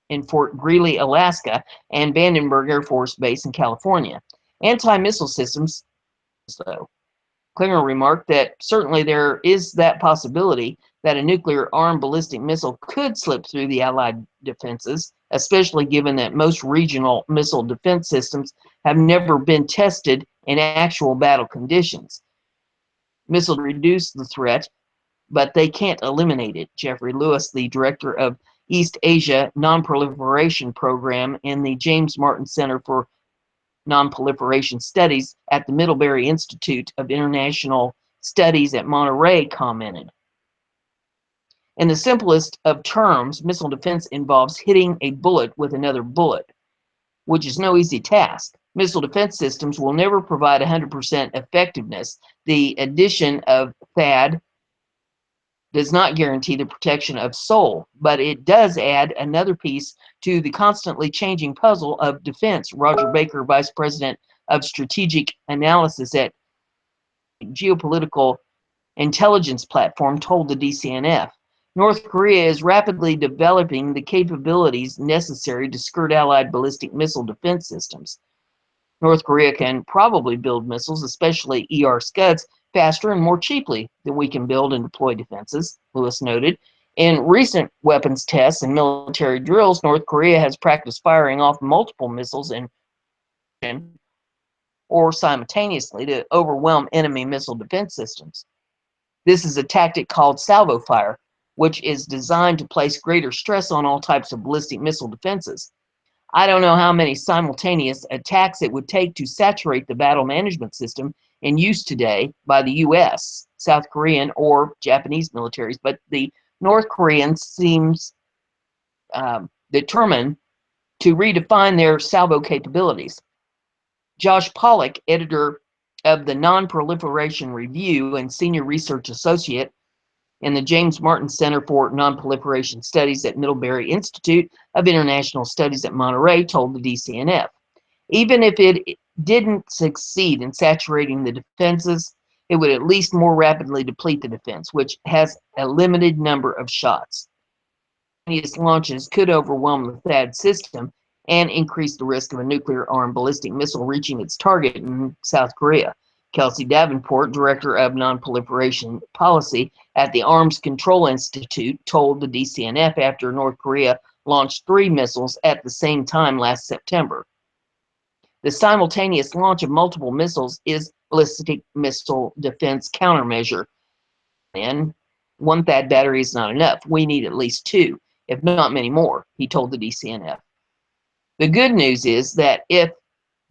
in Fort Greely, Alaska, and Vandenberg Air Force Base in California. Anti-missile systems, though. Klinger remarked that certainly there is that possibility that a nuclear-armed ballistic missile could slip through the Allied defenses, especially given that most regional missile defense systems have never been tested in actual battle conditions. Missiles reduce the threat, but they can't eliminate it. Jeffrey Lewis, the director of East Asia Non-Proliferation Program in the James Martin Center for Non-Proliferation Studies at the Middlebury Institute of International Studies at Monterey, commented. In the simplest of terms, missile defense involves hitting a bullet with another bullet, which is no easy task. Missile defense systems will never provide 100% effectiveness. The addition of THAAD does not guarantee the protection of Seoul, but it does add another piece to the constantly changing puzzle of defense. Roger Baker, Vice President of Strategic Analysis at Geopolitical Intelligence Platform, told the DCNF. North Korea is rapidly developing the capabilities necessary to skirt Allied ballistic missile defense systems. North Korea can probably build missiles, especially Scuds, faster and more cheaply than we can build and deploy defenses, Lewis noted. In recent weapons tests and military drills, North Korea has practiced firing off multiple missiles in or simultaneously to overwhelm enemy missile defense systems. This is a tactic called salvo fire, which is designed to place greater stress on all types of ballistic missile defenses. I don't know how many simultaneous attacks it would take to saturate the battle management system in use today by the US, South Korean, or Japanese militaries, but the North Koreans seems determined to redefine their salvo capabilities. Josh Pollock, editor of the Non-Proliferation Review and senior research associate in the James Martin Center for Non-Proliferation Studies at Middlebury Institute of International Studies at Monterey, told the DCNF. Even if it didn't succeed in saturating the defenses, it would at least more rapidly deplete the defense, which has a limited number of shots. These launches could overwhelm the THAAD system and increase the risk of a nuclear-armed ballistic missile reaching its target in South Korea. Kelsey Davenport, director of non-proliferation policy at the Arms Control Institute, told the DCNF after North Korea launched 3 missiles at the same time last September. The simultaneous launch of multiple missiles is ballistic missile defense countermeasure. And one THAAD battery is not enough. We need at least 2, if not many more, he told the DCNF. The good news is that if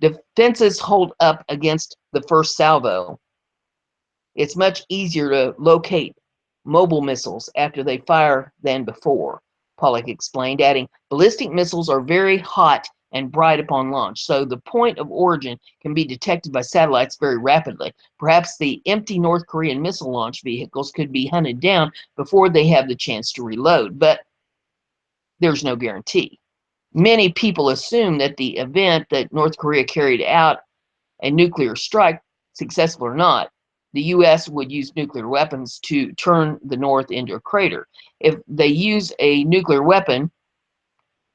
defenses hold up against the first salvo, it's much easier to locate mobile missiles after they fire than before, Pollock explained, adding, ballistic missiles are very hot and bright upon launch, so the point of origin can be detected by satellites very rapidly. Perhaps the empty North Korean missile launch vehicles could be hunted down before they have the chance to reload, but there's no guarantee. Many people assume that the event that North Korea carried out a nuclear strike, successful or not, the US would use nuclear weapons to turn the North into a crater. If they use a nuclear weapon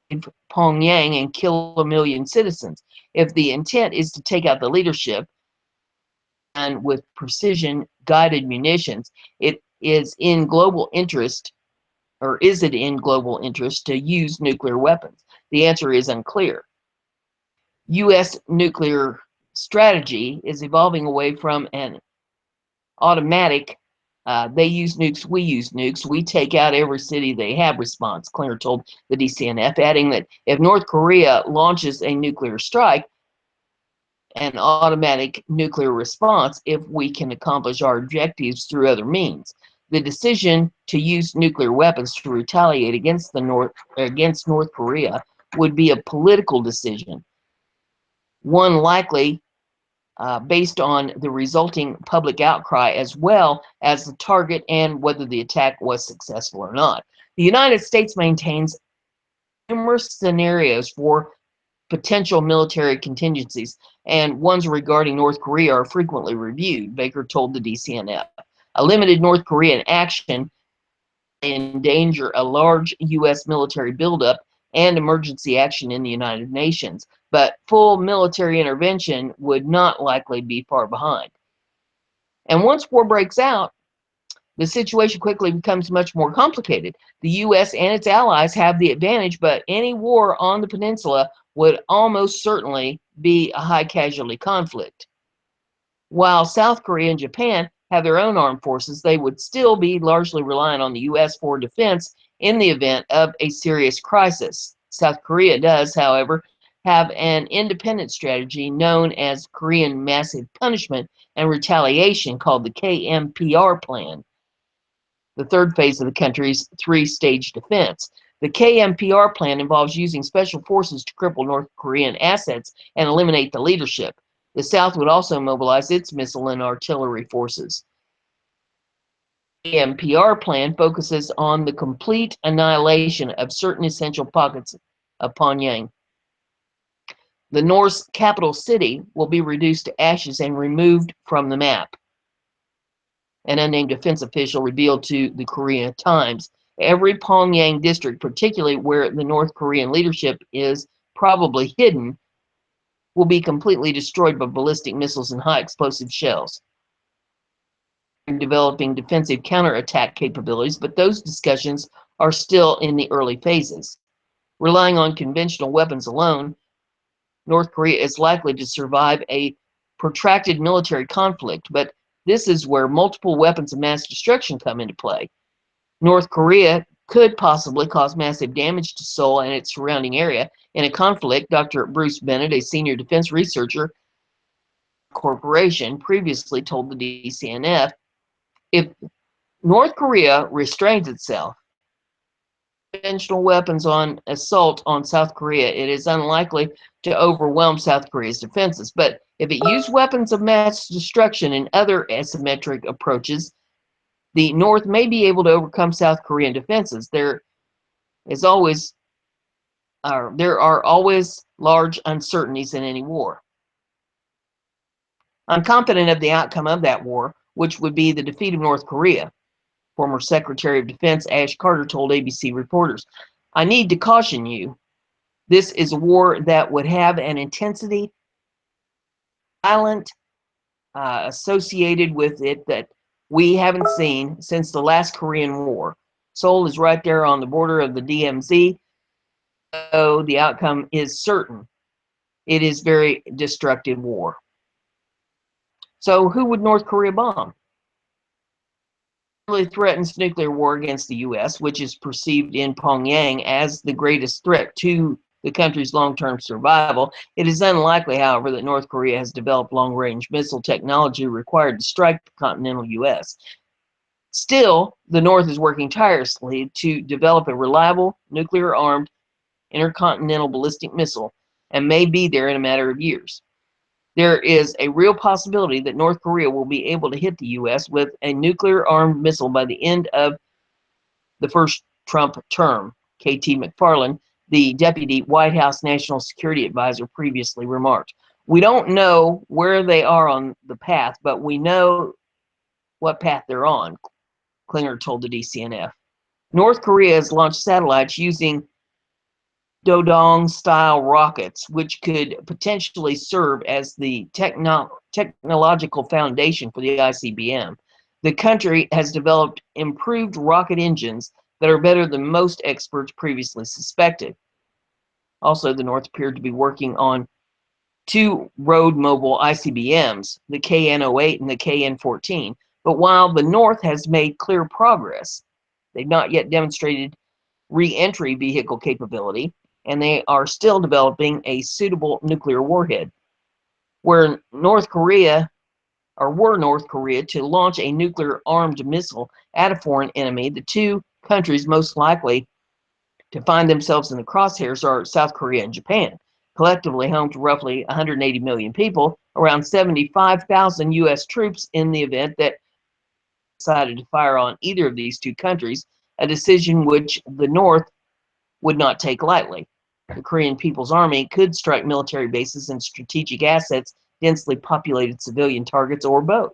in Pyongyang and kill 1 million citizens, if the intent is to take out the leadership and with precision guided munitions, it is in global interest, or is it in global interest to use nuclear weapons? The answer is unclear. U.S. nuclear strategy is evolving away from an automatic, they use nukes, we use nukes, we take out every city they have response, Klinger told the DCNF, adding that if North Korea launches a nuclear strike, an automatic nuclear response if we can accomplish our objectives through other means. The decision to use nuclear weapons to retaliate against North Korea would be a political decision, one likely based on the resulting public outcry as well as the target and whether the attack was successful or not. The United States maintains numerous scenarios for potential military contingencies, and ones regarding North Korea are frequently reviewed, Baker told the DCNF. A limited North Korean action endanger a large U.S. military buildup and emergency action in the United Nations, but full military intervention would not likely be far behind. And once war breaks out, the situation quickly becomes much more complicated. The U.S. and its allies have the advantage, but any war on the peninsula would almost certainly be a high casualty conflict. While South Korea and Japan have their own armed forces, they would still be largely reliant on the U.S. for defense in the event of a serious crisis. South Korea does, however, have an independent strategy known as Korean Massive Punishment and Retaliation called the KMPR Plan, the third phase of the country's three-stage defense. The KMPR plan involves using special forces to cripple North Korean assets and eliminate the leadership. The South would also mobilize its missile and artillery forces. The KMPR plan focuses on the complete annihilation of certain essential pockets of Pyongyang. The North's capital city will be reduced to ashes and removed from the map, an unnamed defense official revealed to the Korea Times. Every Pyongyang district, particularly where the North Korean leadership is probably hidden, will be completely destroyed by ballistic missiles and high explosive shells. Developing defensive counterattack capabilities, but those discussions are still in the early phases. Relying on conventional weapons alone, North Korea is likely to survive a protracted military conflict, but this is where multiple weapons of mass destruction come into play. North Korea could possibly cause massive damage to Seoul and its surrounding area in a conflict. Dr. Bruce Bennett, a senior defense researcher corporation, previously told the DCNF, if North Korea restrains itself conventional weapons on assault on South Korea, it is unlikely to overwhelm South Korea's defenses. But if it used weapons of mass destruction and other asymmetric approaches, the North may be able to overcome South Korean defenses. There are always large uncertainties in any war. I'm confident of the outcome of that war, which would be the defeat of North Korea, former Secretary of Defense Ash Carter told ABC reporters. I need to caution you, this is a war that would have an intensity, violent, associated with it that we haven't seen since the last Korean War. Seoul is right there on the border of the DMZ, so the outcome is certain. It is very destructive war. So who would North Korea bomb? It really threatens nuclear war against the U.S., which is perceived in Pyongyang as the greatest threat to the country's long-term survival. It is unlikely, however, that North Korea has developed long-range missile technology required to strike the continental U.S. Still, the North is working tirelessly to develop a reliable, nuclear-armed, intercontinental ballistic missile, and may be there in a matter of years. There is a real possibility that North Korea will be able to hit the U.S. with a nuclear-armed missile by the end of the first Trump term, KT McFarland, the Deputy White House National Security Advisor, previously remarked. We don't know where they are on the path, but we know what path they're on, Klinger told the DCNF. North Korea has launched satellites using Dodong-style rockets, which could potentially serve as the technological foundation for the ICBM. The country has developed improved rocket engines that are better than most experts previously suspected. Also, the North appeared to be working on two road-mobile ICBMs, the KN-08 and the KN-14. But while the North has made clear progress, they've not yet demonstrated re-entry vehicle capability, and they are still developing a suitable nuclear warhead. Were North Korea to launch a nuclear-armed missile at a foreign enemy, the two countries most likely to find themselves in the crosshairs are South Korea and Japan, collectively home to roughly 180 million people, around 75,000 U.S. troops in the event that decided to fire on either of these two countries, a decision which the North would not take lightly. The Korean People's Army could strike military bases and strategic assets, densely populated civilian targets, or both.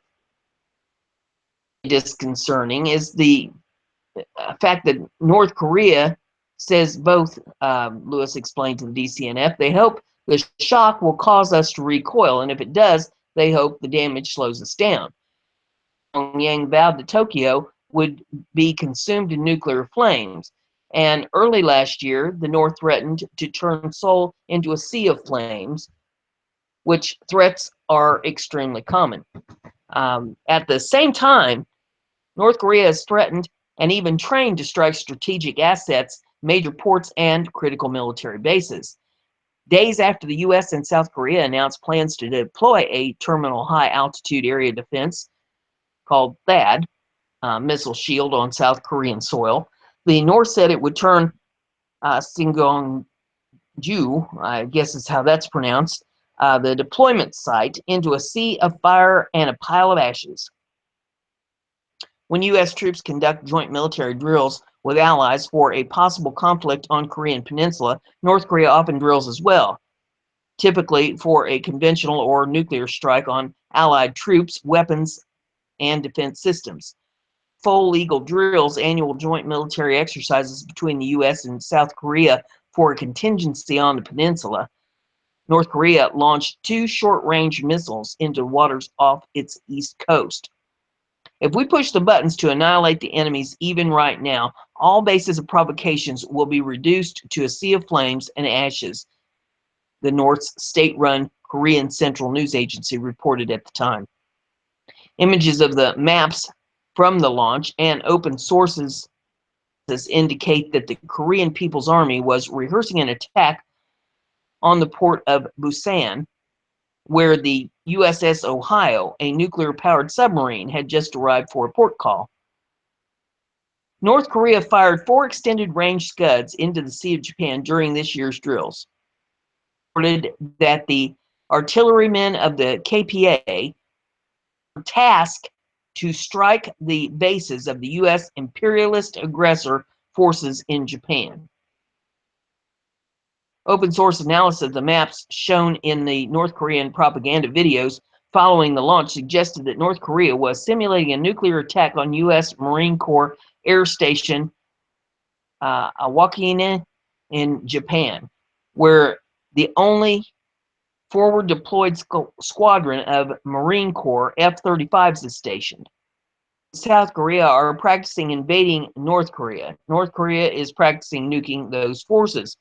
Disconcerting is the fact that North Korea says both, Lewis explained to the DCNF, they hope the shock will cause us to recoil, and if it does, they hope the damage slows us down. Pyongyang vowed that Tokyo would be consumed in nuclear flames. And early last year, the North threatened to turn Seoul into a sea of flames, which threats are extremely common. At the same time, North Korea has threatened and even trained to strike strategic assets, major ports, and critical military bases. Days after the U.S. and South Korea announced plans to deploy a terminal high altitude area defense called THAAD missile shield on South Korean soil, the North said it would turn Singongju, I guess is how that's pronounced, the deployment site, into a sea of fire and a pile of ashes. When U.S. troops conduct joint military drills with allies for a possible conflict on Korean Peninsula, North Korea often drills as well, typically for a conventional or nuclear strike on allied troops, weapons, and defense systems. Full legal drills, annual joint military exercises between the U.S. and South Korea for a contingency on the peninsula. North Korea launched 2 short-range missiles into waters off its east coast. If we push the buttons to annihilate the enemies even right now, all bases of provocations will be reduced to a sea of flames and ashes, the North's state-run Korean Central News Agency reported at the time. Images of the maps from the launch and open sources indicate that the Korean People's Army was rehearsing an attack on the port of Busan, where the USS Ohio, a nuclear-powered submarine, had just arrived for a port call. North Korea fired 4 extended-range Scuds into the Sea of Japan during this year's drills. Reported that the artillerymen of the KPA were tasked to strike the bases of the U.S. imperialist aggressor forces in Japan. Open source analysis of the maps shown in the North Korean propaganda videos following the launch suggested that North Korea was simulating a nuclear attack on U.S. Marine Corps Air Station Awakine in Japan, where the only forward deployed squadron of Marine Corps F-35s is stationed. South Korea are practicing invading North Korea. North Korea is practicing nuking those forces,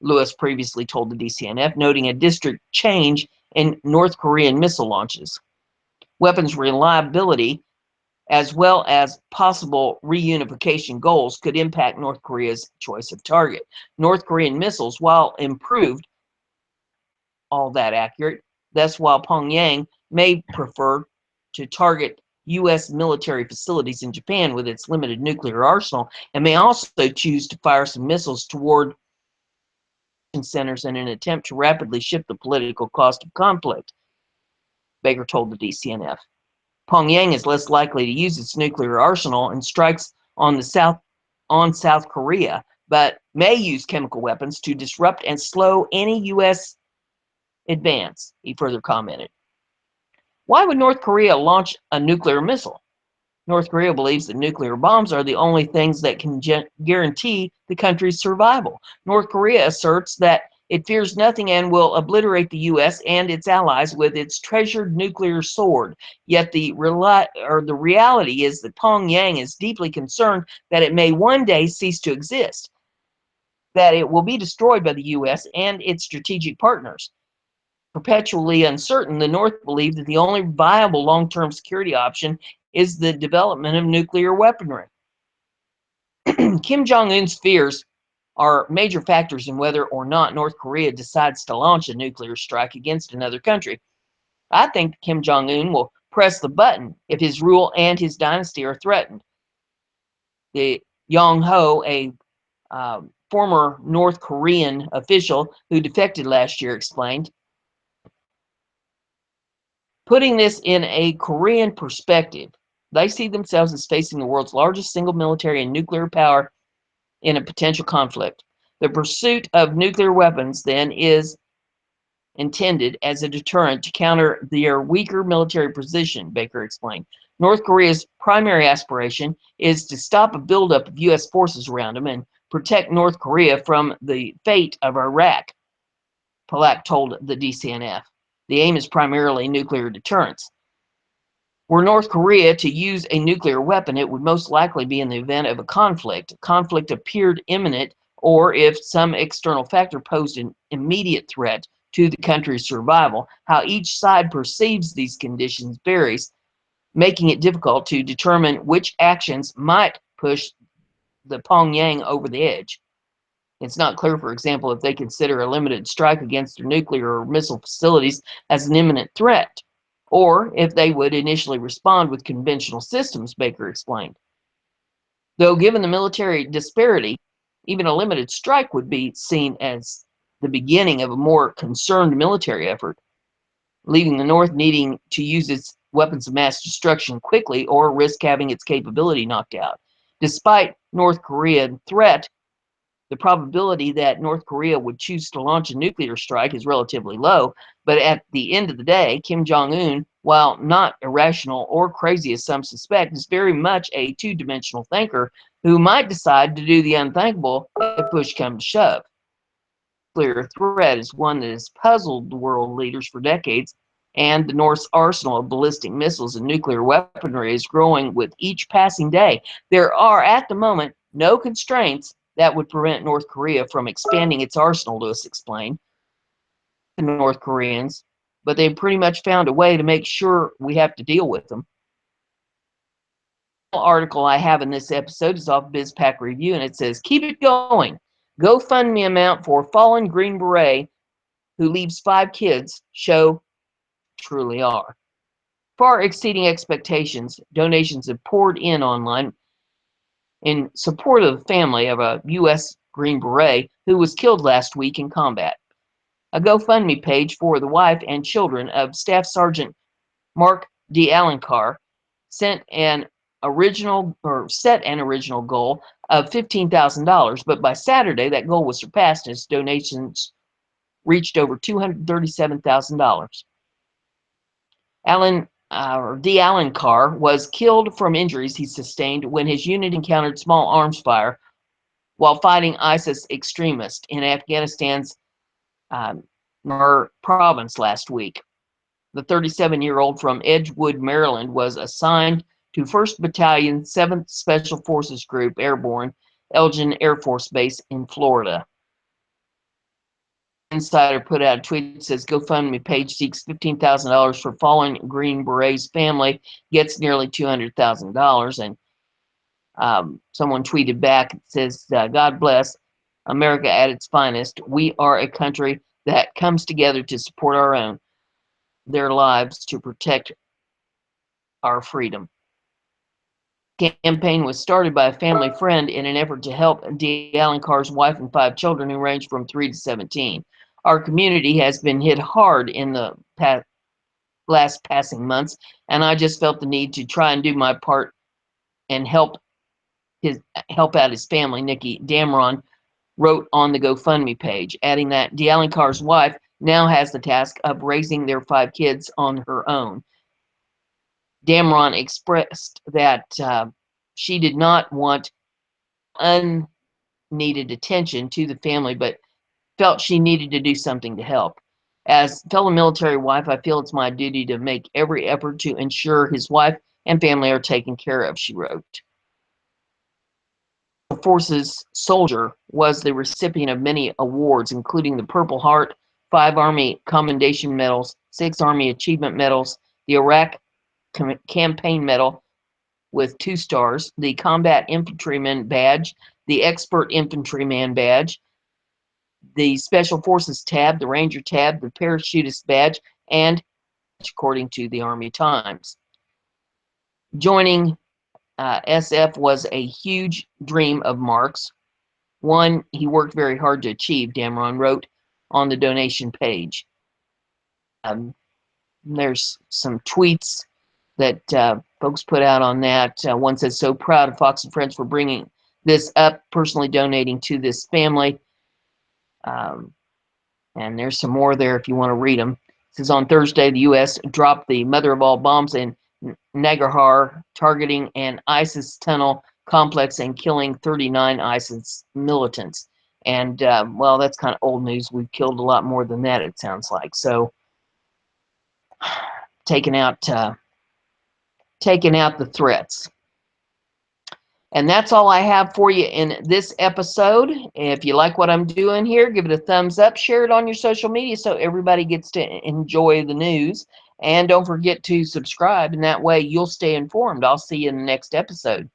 Lewis previously told the DCNF, noting a district change in North Korean missile launches. Weapons reliability, as well as possible reunification goals, could impact North Korea's choice of target. North Korean missiles, while improved, all that accurate. That's while Pyongyang may prefer to target U.S. military facilities in Japan with its limited nuclear arsenal, and may also choose to fire some missiles toward centers in an attempt to rapidly shift the political cost of conflict, Baker told the DCNF. Pyongyang is less likely to use its nuclear arsenal and strikes on South Korea, but may use chemical weapons to disrupt and slow any U.S. advance, he further commented. Why would North Korea launch a nuclear missile? North Korea believes that nuclear bombs are the only things that can guarantee the country's survival. North Korea asserts that it fears nothing and will obliterate the U.S. and its allies with its treasured nuclear sword. Yet the reality is that Pyongyang is deeply concerned that it may one day cease to exist, that it will be destroyed by the U.S. and its strategic partners. Perpetually uncertain, the North believe that the only viable long-term security option is the development of nuclear weaponry. Kim Jong-un's fears are major factors in whether or not North Korea decides to launch a nuclear strike against another country. I think Kim Jong-un will press the button if his rule and his dynasty are threatened. The Yong Ho, a former North Korean official who defected last year, explained. Putting this in a Korean perspective, they see themselves as facing the world's largest single military and nuclear power in a potential conflict. The pursuit of nuclear weapons, then, is intended as a deterrent to counter their weaker military position, Baker explained. North Korea's primary aspiration is to stop a buildup of U.S. forces around them and protect North Korea from the fate of Iraq, Polak told the DCNF. The aim is primarily nuclear deterrence. Were North Korea to use a nuclear weapon, it would most likely be in the event of a conflict. Conflict appeared imminent, or if some external factor posed an immediate threat to the country's survival. How each side perceives these conditions varies, making it difficult to determine which actions might push the Pyongyang over the edge. It's not clear, for example, if they consider a limited strike against their nuclear or missile facilities as an imminent threat, or if they would initially respond with conventional systems, Baker explained. Though given the military disparity, even a limited strike would be seen as the beginning of a more concerned military effort, leaving the North needing to use its weapons of mass destruction quickly or risk having its capability knocked out. Despite North Korea's threat, the probability that North Korea would choose to launch a nuclear strike is relatively low, but at the end of the day, Kim Jong-un, while not irrational or crazy as some suspect, is very much a two-dimensional thinker who might decide to do the unthinkable if push comes to shove. The nuclear threat is one that has puzzled the world leaders for decades, and the North's arsenal of ballistic missiles and nuclear weaponry is growing with each passing day. There are, at the moment, no constraints that would prevent North Korea from expanding its arsenal, Lewis explained. The North Koreans, but they've pretty much found a way to make sure we have to deal with them. The article I have in this episode is off BizPack Review, and it says, "Keep it going. GoFundMe amount for fallen Green Beret who leaves 5 kids show truly are." Far exceeding expectations, donations have poured in online in support of the family of a U.S. Green Beret who was killed last week in combat. A GoFundMe page for the wife and children of Staff Sergeant Mark D. Alencar set an original goal of $15,000, but by Saturday that goal was surpassed as donations reached over $237,000. D. Alencar was killed from injuries he sustained when his unit encountered small arms fire while fighting ISIS extremists in Afghanistan's Mer province last week. The 37-year-old from Edgewood, Maryland, was assigned to 1st Battalion, 7th Special Forces Group Airborne, Elgin Air Force Base in Florida. Insider put out a tweet that says GoFundMe page seeks $15,000 for fallen Green Beret's family, gets nearly $200,000. And someone tweeted back, it says, "God bless America at its finest. We are a country that comes together to support our own, their lives to protect our freedom." The campaign was started by a family friend in an effort to help D. Alencar's wife and 5 children who range from 3 to 17. Our community has been hit hard in the last passing months, and I just felt the need to try and do my part and help out his family, Nikki Damron wrote on the GoFundMe page, adding that D. Alencar's wife now has the task of raising their 5 kids on her own. Damron expressed that she did not want unneeded attention to the family, but felt she needed to do something to help. As fellow military wife, I feel it's my duty to make every effort to ensure his wife and family are taken care of, she wrote. Forces soldier was the recipient of many awards, including the Purple Heart, 5 Army Commendation Medals, 6 Army Achievement Medals, the Iraq Campaign Medal with 2 stars, the Combat Infantryman Badge, the Expert Infantryman Badge, the Special Forces tab, the Ranger tab, the Parachutist Badge, and according to the Army Times. Joining SF was a huge dream of Mark's, one he worked very hard to achieve, Damron wrote on the donation page. There's some tweets that folks put out on that. One says, "So proud of Fox and Friends for bringing this up, personally donating to this family." And there's some more there if you want to read them. It says, "On Thursday, the U.S. dropped the mother of all bombs in Nangarhar, targeting an ISIS tunnel complex and killing 39 ISIS militants." And, well, that's kind of old news. We've killed a lot more than that, it sounds like. So, taking out taking out the threats. And that's all I have for you in this episode. If you like what I'm doing here, give it a thumbs up, share it on your social media so everybody gets to enjoy the news. And don't forget to subscribe, and that way you'll stay informed. I'll see you in the next episode.